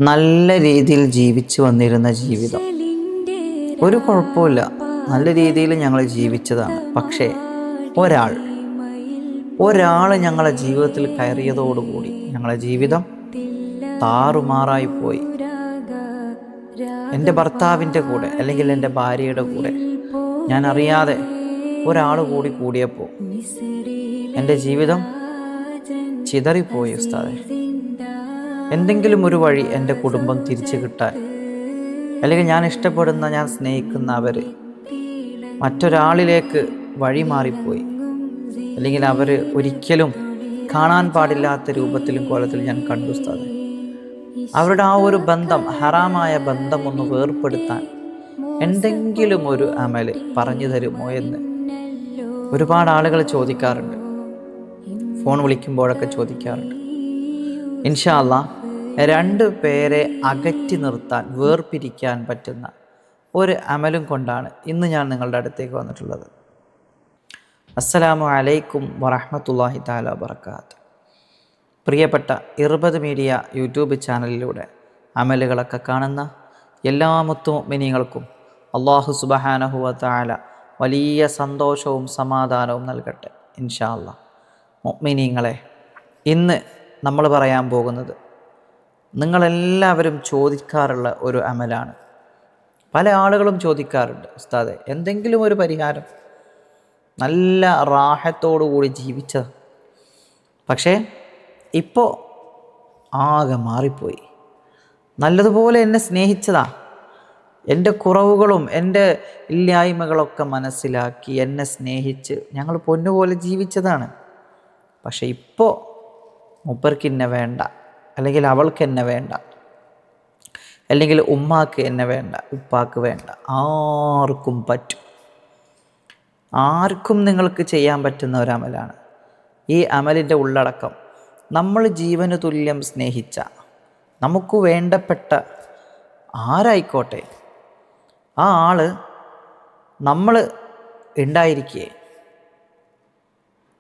നല്ല രീതിയിൽ ജീവിച്ചു വന്നിരുന്ന ജീവിതം, ഒരു കുഴപ്പമില്ല, നല്ല രീതിയിൽ ഞങ്ങൾ ജീവിച്ചതാണ്. പക്ഷേ ഒരാൾ ഞങ്ങളെ ജീവിതത്തിൽ കയറിയതോടുകൂടി ഞങ്ങളെ ജീവിതം താറുമാറായിപ്പോയി. എൻ്റെ ഭർത്താവിൻ്റെ കൂടെ അല്ലെങ്കിൽ എൻ്റെ ഭാര്യയുടെ കൂടെ ഞാൻ അറിയാതെ ഒരാൾ കൂടിയപ്പോൾ എൻ്റെ ജീവിതം ചിതറിപ്പോയി ഉസ്താദെ. എന്തെങ്കിലും ഒരു വഴി എൻ്റെ കുടുംബം തിരിച്ചു കിട്ടാൻ, അല്ലെങ്കിൽ ഞാൻ ഇഷ്ടപ്പെടുന്ന, ഞാൻ സ്നേഹിക്കുന്ന അവർ മറ്റൊരാളിലേക്ക് വഴി മാറിപ്പോയി, അല്ലെങ്കിൽ അവർ ഒരിക്കലും കാണാൻ പാടില്ലാത്ത രൂപത്തിലും കോലത്തിലും ഞാൻ കണ്ടു ഉസ്താദെ. അവരുടെ ആ ഒരു ബന്ധം, ഹറാമായ ബന്ധം ഒന്ന് വേർപ്പെടുത്താൻ എന്തെങ്കിലും ഒരു അമല് പറഞ്ഞു തരുമോ എന്ന് ഒരുപാട് ആളുകൾ ചോദിക്കാറുണ്ട്, ഫോൺ വിളിക്കുമ്പോഴൊക്കെ ചോദിക്കാറുണ്ട്. ഇൻഷാ അല്ലാഹ്, 2 പേരെ അകറ്റി നിർത്താൻ, വേർപിരിക്കാൻ പറ്റുന്ന ഒരു അമലും കൊണ്ടാണ് ഇന്ന് ഞാൻ നിങ്ങളുടെ അടുത്തേക്ക് വന്നിട്ടുള്ളത്. അസ്സലാമു അലൈക്കും വറഹ്മത്തുള്ളാഹി തആല വബറകാത്ത്. പ്രിയപ്പെട്ട ഇർബദ് മീഡിയ യൂട്യൂബ് ചാനലിലൂടെ അമലുകളൊക്കെ കാണുന്ന എല്ലാ മുത്തുമുഅ്മിനീങ്ങൾക്കും അല്ലാഹു സുബ്ഹാനഹു വ തആല വലിയ സന്തോഷവും സമാധാനവും നൽകട്ടെ ഇൻഷാ അല്ലാഹ്. മുഅ്മിനീങ്ങളെ, ഇന്ന് നമ്മൾ പറയാൻ പോകുന്നത് നിങ്ങളെല്ലാവരും ചോദിക്കാറുള്ള ഒരു അമലാണ്. പല ആളുകളും ചോദിക്കാറുണ്ട്, ഉസ്താദെ എന്തെങ്കിലും ഒരു പരിഹാരം, നല്ല റാഹത്തോടു കൂടി ജീവിച്ച, പക്ഷേ ഇപ്പോൾ ആകെ മാറിപ്പോയി. നല്ലതുപോലെ എന്നെ സ്നേഹിച്ചതാ, എൻ്റെ കുറവുകളും എൻ്റെ ഇല്ലായ്മകളൊക്കെ മനസ്സിലാക്കി എന്നെ സ്നേഹിച്ച് ഞങ്ങൾ പൊന്നുപോലെ ജീവിച്ചതാണ്. പക്ഷെ ഇപ്പോൾ മൂപ്പർക്ക് എന്നെ വേണ്ട, അല്ലെങ്കിൽ അവൾക്ക് എന്നെ വേണ്ട, അല്ലെങ്കിൽ ഉമ്മാക്ക് എന്നെ വേണ്ട, ഉപ്പാക്ക് വേണ്ട. ആർക്കും പറ്റും, ആർക്കും നിങ്ങൾക്ക് ചെയ്യാൻ പറ്റുന്ന ഒരു അമലാണ്. ഈ അമലിൻ്റെ ഉള്ളടക്കം, നമ്മൾ ജീവന് തുല്യം സ്നേഹിച്ച, നമുക്ക് വേണ്ടപ്പെട്ട ആരായിക്കോട്ടെ, ആ ആള് നമ്മൾ ഉണ്ടായിരിക്കെ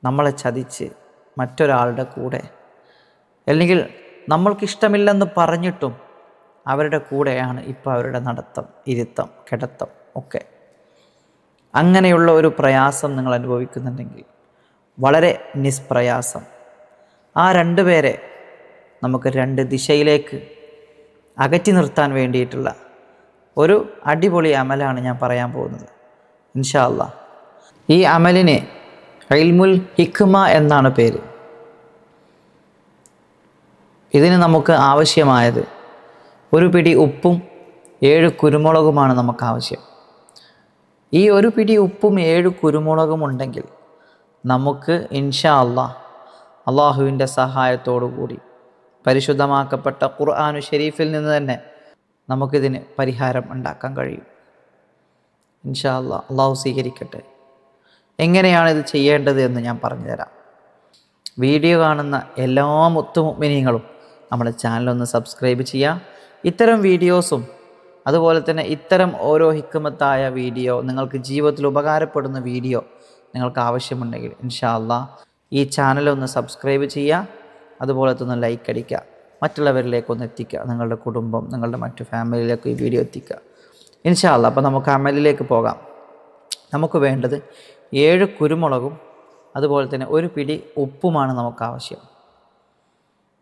നമ്മളെ ചതിച്ച് മറ്റൊരാളുടെ കൂടെ, അല്ലെങ്കിൽ നമ്മൾക്കിഷ്ടമില്ലെന്ന് പറഞ്ഞിട്ടും അവരുടെ കൂടെയാണ് ഇപ്പോൾ അവരുടെ നടത്തം, ഇരുത്തം, കിടത്തം ഒക്കെ. അങ്ങനെയുള്ള ഒരു പ്രയാസം നിങ്ങൾ അനുഭവിക്കുന്നുണ്ടെങ്കിൽ വളരെ നിഷ്പ്രയാസം ആ 2 പേരെ നമുക്ക് 2 ദിശയിലേക്ക് അകറ്റി നിർത്താൻ വേണ്ടിയിട്ടുള്ള ഒരു അടിപൊളി അമലാണ് ഞാൻ പറയാൻ പോകുന്നത് ഇൻഷാ അല്ലാഹ്. ഈ അമലിന് ഇൽമുൽ ഹിക്മ എന്നാണ് പേര്. ഇതിന് നമുക്ക് ആവശ്യമായത് ഒരു പിടി ഉപ്പും 7 കുരുമുളകുമാണ് നമുക്ക് ആവശ്യം. ഈ ഒരു പിടി ഉപ്പും 7 കുരുമുളകും ഉണ്ടെങ്കിൽ നമുക്ക് ഇൻഷാ അല്ലാഹ് അള്ളാഹുവിൻ്റെ സഹായത്തോടു കൂടി പരിശുദ്ധമാക്കപ്പെട്ട ഖുർആനു ഷരീഫിൽ നിന്ന് തന്നെ നമുക്കിതിന് പരിഹാരം ഉണ്ടാക്കാൻ കഴിയും ഇൻഷാ അല്ലാഹ്. അള്ളാഹു സ്വീകരിക്കട്ടെ. എങ്ങനെയാണ് ഇത് ചെയ്യേണ്ടത് എന്ന് ഞാൻ പറഞ്ഞുതരാം. വീഡിയോ കാണുന്ന എല്ലാ മുത്തുമുഅ്മിനീങ്ങളും നമ്മുടെ ചാനലൊന്ന് സബ്സ്ക്രൈബ് ചെയ്യുക. ഇത്തരം വീഡിയോസും അതുപോലെ തന്നെ ഇത്തരം ഓരോ ഹിക്മത്തായ വീഡിയോ, നിങ്ങൾക്ക് ജീവിതത്തിൽ ഉപകാരപ്പെടുന്ന വീഡിയോ നിങ്ങൾക്ക് ആവശ്യമുണ്ടെങ്കിൽ ഇൻഷാ അല്ലാഹ് ഈ ചാനലൊന്ന് സബ്സ്ക്രൈബ് ചെയ്യുക. അതുപോലെ തന്നെ ലൈക്ക് അടിക്കുക, മറ്റുള്ളവരിലേക്കൊന്ന് എത്തിക്കുക, നിങ്ങളുടെ കുടുംബം, നിങ്ങളുടെ മറ്റു ഫാമിലിയിലേക്ക് ഈ വീഡിയോ എത്തിക്കുക ഇൻഷാ അല്ലാഹ്. അപ്പോൾ നമുക്ക് അമലിലേക്ക് പോകാം. നമുക്ക് വേണ്ടത് 7 കുരുമുളകും അതുപോലെ തന്നെ ഒരു പിടി ഉപ്പുമാണ് നമുക്ക് ആവശ്യം.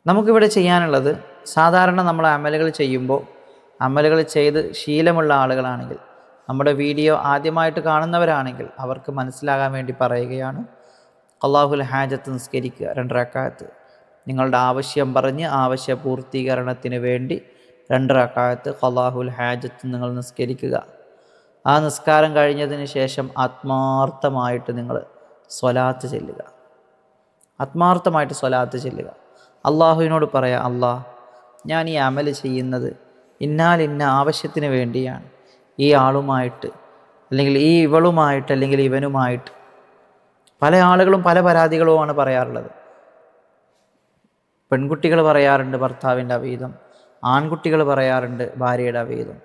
നമുക്കിവിടെ ചെയ്യാനുള്ളത്, സാധാരണ നമ്മൾ അമലുകൾ ചെയ്യുമ്പോൾ, അമലുകൾ ചെയ്ത് ശീലമുള്ള ആളുകളാണെങ്കിൽ, നമ്മുടെ വീഡിയോ ആദ്യമായിട്ട് കാണുന്നവരാണെങ്കിൽ അവർക്ക് മനസ്സിലാകാൻ വേണ്ടി പറയുകയാണ്. ഖളാഉൽ ഹാജത്ത് നിസ്കരിക്കുക 2 റക്അത്ത്. നിങ്ങളുടെ ആവശ്യം പറഞ്ഞ് ആവശ്യ പൂർത്തീകരണത്തിന് വേണ്ടി 2 റക്അത്ത് ഖളാഉൽ ഹാജത്ത് നിങ്ങൾ നിസ്കരിക്കുക. ആ നിസ്കാരം കഴിഞ്ഞതിന് ശേഷം ആത്മാർത്ഥമായിട്ട് നിങ്ങൾ സ്വലാത്ത് ചെല്ലുക. ആത്മാർത്ഥമായിട്ട് സ്വലാത്ത് ചെല്ലുക. അള്ളാഹുവിനോട് പറയാം, അള്ളാഹ്, ഞാൻ ഈ അമൽ ചെയ്യുന്നത് ഇന്ന ആവശ്യത്തിന് വേണ്ടിയാണ്. ഈ ആളുമായിട്ട്, അല്ലെങ്കിൽ ഈ ഇവളുമായിട്ട്, അല്ലെങ്കിൽ ഇവനുമായിട്ട്. പല ആളുകളും പല പരാതികളുമാണ് പറയാറുള്ളത്. പെൺകുട്ടികൾ പറയാറുണ്ട് ഭർത്താവിൻ്റെ അവീതം, ആൺകുട്ടികൾ പറയാറുണ്ട് ഭാര്യയുടെ അവീതം.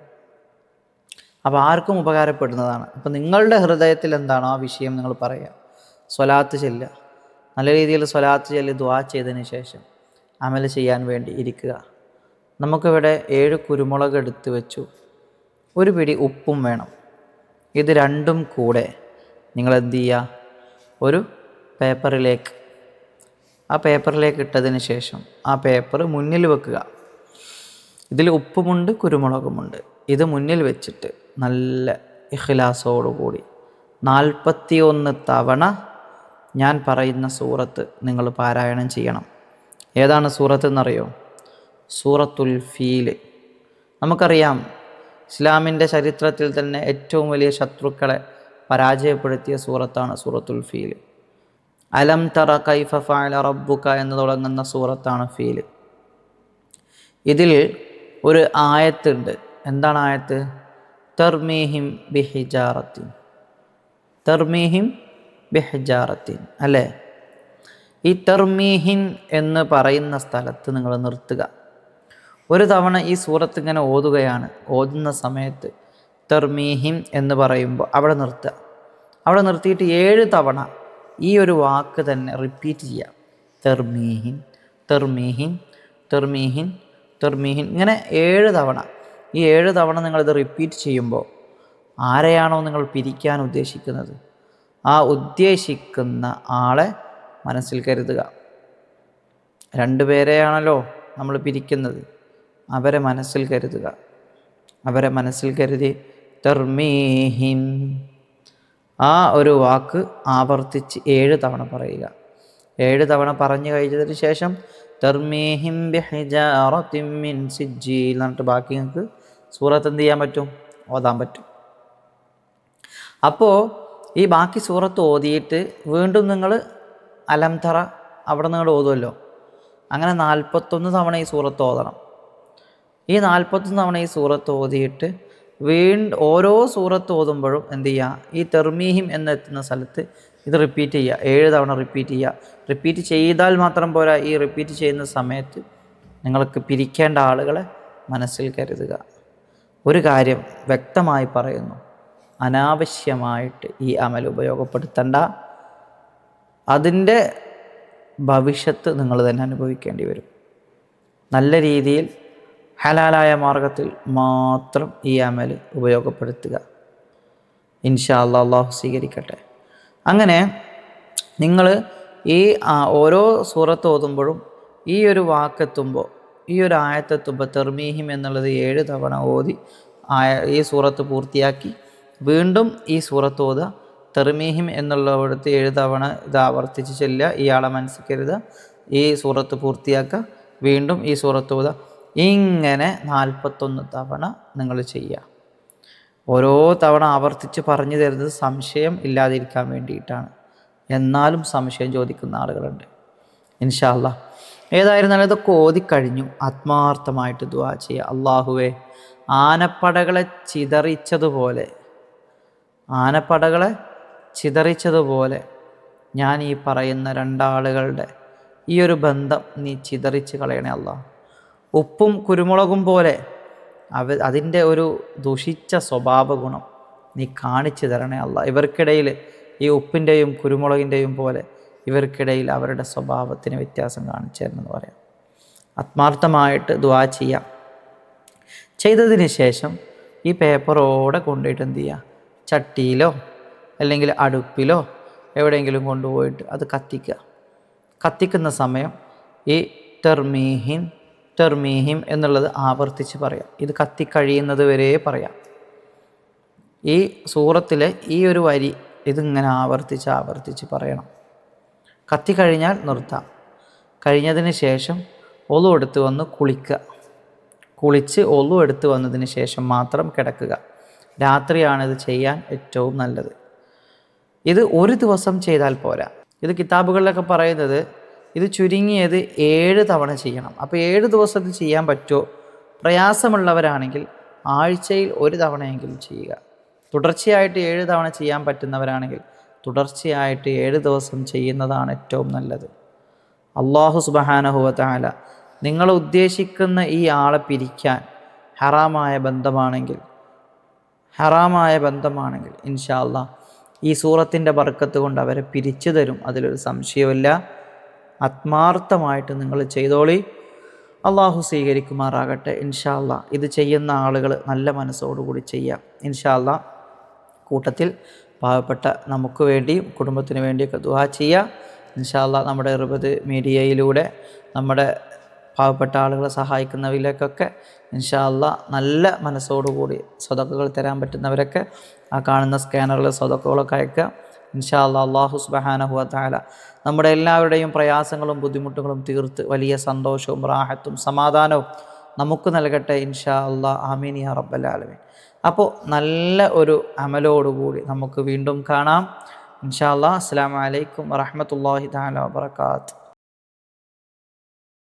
അപ്പോൾ ആർക്കും ഉപകാരപ്പെടുന്നതാണ്. അപ്പോൾ നിങ്ങളുടെ ഹൃദയത്തിൽ എന്താണോ ആ വിഷയം നിങ്ങൾ പറയുക, സ്വലാത്ത് ചെല്ലുക. നല്ല രീതിയിൽ സ്വലാത്ത് ചൊല്ലി ദുആ ചെയ്തതിന് ശേഷം അമൽ ചെയ്യാൻ വേണ്ടി ഇരിക്കുക. നമുക്കിവിടെ 7 കുരുമുളക് എടുത്ത് വെച്ചു, ഒരു പിടി ഉപ്പും വേണം. ഇത് രണ്ടും കൂടെ നിങ്ങൾ എന്ത് ചെയ്യുക, ഒരു പേപ്പറിലേക്ക്, ആ പേപ്പറിലേക്ക് ഇട്ടതിന് ശേഷം ആ പേപ്പർ മുന്നിൽ വെക്കുക. ഇതിൽ ഉപ്പുമുണ്ട് കുരുമുളകുമുണ്ട്. ഇത് മുന്നിൽ വെച്ചിട്ട് നല്ല ഇഖ്ലാസോടുകൂടി 41 തവണ ഞാൻ പറയുന്ന സൂറത്ത് നിങ്ങൾ പാരായണം ചെയ്യണം. ഏതാണ് സൂറത്ത് എന്നറിയോ? സൂറത്തുൽ ഫീൽ. നമുക്കറിയാം, ഇസ്ലാമിൻ്റെ ചരിത്രത്തിൽ തന്നെ ഏറ്റവും വലിയ ശത്രുക്കളെ പരാജയപ്പെടുത്തിയ സൂറത്താണ് സൂറത്തുൽ ഫീൽ. അലം തറ കൈഫ ഫഅല റബ്ബുക എന്ന് തുടങ്ങുന്ന സൂറത്താണ് ഫീൽ. ഇതിൽ ഒരു ആയത്തുണ്ട്. എന്താണ് ആയത്ത്? തർമീഹിം ബിഹിജാറത്തിൻ. തർമീഹിം ബിഹിജാറത്തിൻ അല്ലേ? ഈ തർമീഹിൻ എന്ന് പറയുന്ന സ്ഥലത്ത് നിങ്ങൾ നിർത്തുക. ഒരു തവണ ഈ സൂറത്ത് ഇങ്ങനെ ഓതുകയാണ്. ഓതുന്ന സമയത്ത് തർമീഹിം എന്ന് പറയുമ്പോൾ അവിടെ നിർത്തുക. അവിടെ നിർത്തിയിട്ട് 7 തവണ ഈ ഒരു വാക്ക് തന്നെ റിപ്പീറ്റ് ചെയ്യാം. തർമീഹിൻ തർമീഹിൻ തർമീഹിൻ തർമീഹിൻ, ഇങ്ങനെ 7 തവണ. ഈ 7 തവണ നിങ്ങളിത് റിപ്പീറ്റ് ചെയ്യുമ്പോൾ ആരെയാണോ നിങ്ങൾ പിരിക്കാൻ ഉദ്ദേശിക്കുന്നത്, ആ ഉദ്ദേശിക്കുന്ന ആളെ മനസ്സിൽ കരുതുക. 2 പേരെയാണല്ലോ നമ്മൾ പിരിക്കുന്നത്, അവരെ മനസ്സിൽ കരുതുക. അവരെ മനസ്സിൽ കരുതി തർമീഹിം, ആ ഒരു വാക്ക് ആവർത്തിച്ച് 7 തവണ പറയുക. 7 തവണ പറഞ്ഞു കഴിഞ്ഞതിന് ശേഷം തർമീഹിം ബിഹിജാറത്തിൻ മിൻ സിജ്ജീൽ എന്നിട്ട് ബാക്കി നിങ്ങൾക്ക് സൂറത്ത് എന്ത് ചെയ്യാൻ പറ്റും? ഓതാൻ പറ്റും. അപ്പോൾ ഈ ബാക്കി സൂറത്ത് ഓതിയിട്ട് വീണ്ടും നിങ്ങൾ അലം തറ അവിടെ നിങ്ങൾ ഓതുമല്ലോ, അങ്ങനെ 41 തവണ ഈ സൂറത്ത് ഓതണം. ഈ 41 തവണ ഈ സൂറത്ത് ഓതിയിട്ട് ഓരോ സൂറത്ത് ഓതുമ്പോഴും എന്ത് ചെയ്യുക, ഈ തർമീഹിം എന്നെത്തുന്ന സ്ഥലത്ത് ഇത് റിപ്പീറ്റ് ചെയ്യുക. 7 തവണ റിപ്പീറ്റ് ചെയ്യുക. റിപ്പീറ്റ് ചെയ്താൽ മാത്രം പോരാ, ഈ റിപ്പീറ്റ് ചെയ്യുന്ന സമയത്ത് നിങ്ങൾക്ക് പിരിക്കേണ്ട ആളുകളെ മനസ്സിൽ കരുതുക. ഒരു കാര്യം വ്യക്തമായി പറയുന്നു, അനാവശ്യമായിട്ട് ഈ അമൽ ഉപയോഗപ്പെടുത്തണ്ട. അതിൻ്റെ ഭവിഷ്യത്ത് നിങ്ങൾ തന്നെ അനുഭവിക്കേണ്ടി വരും. നല്ല രീതിയിൽ ഹലാലായ മാർഗത്തിൽ മാത്രം ഈ അമൽ ഉപയോഗപ്പെടുത്തുക. ഇൻഷാ അല്ലാഹ്, അല്ലാഹു സ്വീകരിക്കട്ടെ. അങ്ങനെ നിങ്ങൾ ഈ ഓരോ സൂറത്ത് ഓതുമ്പോഴും ഈ ഒരു വാക്കെത്തുമ്പോൾ, ഈ ഒരു ആയത്തെത്തുമ്പോൾ തർമീഹിം എന്നുള്ളത് 7 തവണ ഓതി ഈ സൂറത്ത് പൂർത്തിയാക്കി വീണ്ടും ഈ സൂറത്ത് ഓതുക. തർമീഹിം എന്നുള്ളവിടുത്തെ 7 തവണ ഇത് ആവർത്തിച്ച് ചെല്ലുക. ഇയാളെ മനസ്സിൽ കരുതുക. ഈ സൂറത്ത് പൂർത്തിയാക്കുക. വീണ്ടും ഈ സൂറത്ത് ഓതുക. ഇങ്ങനെ 41 തവണ നിങ്ങൾ ചെയ്യുക. ഓരോ തവണ ആവർത്തിച്ച് പറഞ്ഞു തരുന്നത് സംശയം ഇല്ലാതിരിക്കാൻ വേണ്ടിയിട്ടാണ്. എന്നാലും സംശയം ചോദിക്കുന്ന ആളുകളുണ്ട്. ഇൻഷാ അല്ലാഹ്, ഏതായിരുന്നാലും ഇതൊക്കെ ഓതിക്കഴിഞ്ഞു ആത്മാർത്ഥമായിട്ട് ദുആ ചെയ്യുക. അല്ലാഹുവേ, ആനപ്പടകളെ ചിതറിച്ചതുപോലെ ഞാൻ ഈ പറയുന്ന 2 ആളുകളുടെ ഈ ഒരു ബന്ധം നീ ചിതറിച്ച് കളയണേ അല്ലാഹ്. ഉപ്പും കുരുമുളകും പോലെ അതിൻ്റെ ഒരു ദുഷിച്ച സ്വഭാവ ഗുണം നീ കാണിച്ചു തരണേ അല്ലാഹ്. ഇവർക്കിടയിൽ ഈ ഉപ്പിൻ്റെയും കുരുമുളകിൻ്റെയും പോലെ ഇവർക്കിടയിൽ അവരുടെ സ്വഭാവത്തിന് വ്യത്യാസം കാണിച്ചു തരണമെന്ന് പറയാം. ആത്മാർത്ഥമായിട്ട് ദുആ ചെയ്യാം. ചെയ്തതിന് ശേഷം ഈ പേപ്പറോടെ കൊണ്ടുപോയിട്ട് എന്ത് ചെയ്യുക, ചട്ടിയിലോ അല്ലെങ്കിൽ അടുപ്പിലോ എവിടെയെങ്കിലും കൊണ്ടുപോയിട്ട് അത് കത്തിക്കുക. കത്തിക്കുന്ന സമയം ഈ തർമീഹിം എന്നുള്ളത് ആവർത്തിച്ച് പറയാം. ഇത് കത്തിക്കഴിയുന്നത് വരെ പറയാം. ഈ സൂറത്തിലെ ഈ ഒരു വരി ഇതിങ്ങനെ ആവർത്തിച്ച് പറയണം. കത്തിക്കഴിഞ്ഞാൽ നിർത്താം. കഴിഞ്ഞതിന് ശേഷം ഒളു എടുത്ത് വന്ന് കുളിക്കുക. കുളിച്ച് ഒളു എടുത്ത് വന്നതിന് ശേഷം മാത്രം കിടക്കുക. രാത്രിയാണിത് ചെയ്യാൻ ഏറ്റവും നല്ലത്. ഇത് ഒരു ദിവസം ചെയ്താൽ പോരാ. ഇത് കിതാബുകളിലൊക്കെ പറയുന്നത് ഇത് ചുരുങ്ങിയത് 7 തവണ ചെയ്യണം. അപ്പോൾ 7 ദിവസത്തിൽ ചെയ്യാൻ പറ്റുമോ? പ്രയാസമുള്ളവരാണെങ്കിൽ ആഴ്ചയിൽ 1 തവണയെങ്കിലും ചെയ്യുക. തുടർച്ചയായിട്ട് 7 തവണ ചെയ്യാൻ പറ്റുന്നവരാണെങ്കിൽ തുടർച്ചയായിട്ട് 7 ദിവസം ചെയ്യുന്നതാണ് ഏറ്റവും നല്ലത്. അല്ലാഹു സുബ്ഹാനഹു വ തആല നിങ്ങൾ ഉദ്ദേശിക്കുന്ന ഈ ആളെ പിരിക്കാൻ ഹറാമായ ബന്ധമാണെങ്കിൽ ഇൻഷാ അല്ലാഹ് ഈ സൂറത്തിൻ്റെ ബർക്കത്ത് കൊണ്ട് അവരെ പിരിച്ചു തരും. അതിലൊരു സംശയമില്ല. ആത്മാർത്ഥമായിട്ട് നിങ്ങൾ ചെയ്തോളി. അള്ളാഹു സ്വീകരിക്കുമാറാകട്ടെ. ഇൻഷാ അല്ലാഹ് ഇത് ചെയ്യുന്ന ആളുകൾ നല്ല മനസ്സോടുകൂടി ചെയ്യാം. ഇൻഷാ അല്ലാഹ് കൂട്ടത്തിൽ പാവപ്പെട്ട നമുക്ക് വേണ്ടിയും കുടുംബത്തിന് വേണ്ടിയൊക്കെ ദുആ ചെയ്യുക. ഇൻഷാ അല്ലാഹ് നമ്മുടെ ഇർബദ് മീഡിയയിലൂടെ നമ്മുടെ പാവപ്പെട്ട ആളുകളെ സഹായിക്കുന്നവരിലേക്കൊക്കെ ഇൻഷാ അല്ലാഹ് നല്ല മനസ്സോടുകൂടി സ്വതക്കകൾ തരാൻ പറ്റുന്നവരൊക്കെ ആ കാണുന്ന സ്കാനറിൽ സ്വതക്കകളൊക്കെ അയക്കുക. ഇൻഷാ അല്ലാഹ് അല്ലാഹു സുബ്ഹാനഹു വ തആല നമ്മുടെ എല്ലാവരുടെയും പ്രയാസങ്ങളും ബുദ്ധിമുട്ടുകളും തീർത്ത് വലിയ സന്തോഷവും റാഹത്തും സമാധാനവും നമുക്ക് നൽകട്ടെ. ഇൻഷാ അല്ലാഹ് ആമീൻ യാ റബ്ബൽ ആലമീൻ. അപ്പോൾ നല്ല ഒരു അമലോടുകൂടി നമുക്ക് വീണ്ടും കാണാം ഇൻഷാ അല്ലാഹ്. അസ്സലാമു അലൈക്കും വറഹ്മത്തുള്ളാഹി തആല വബറകാതുഹു.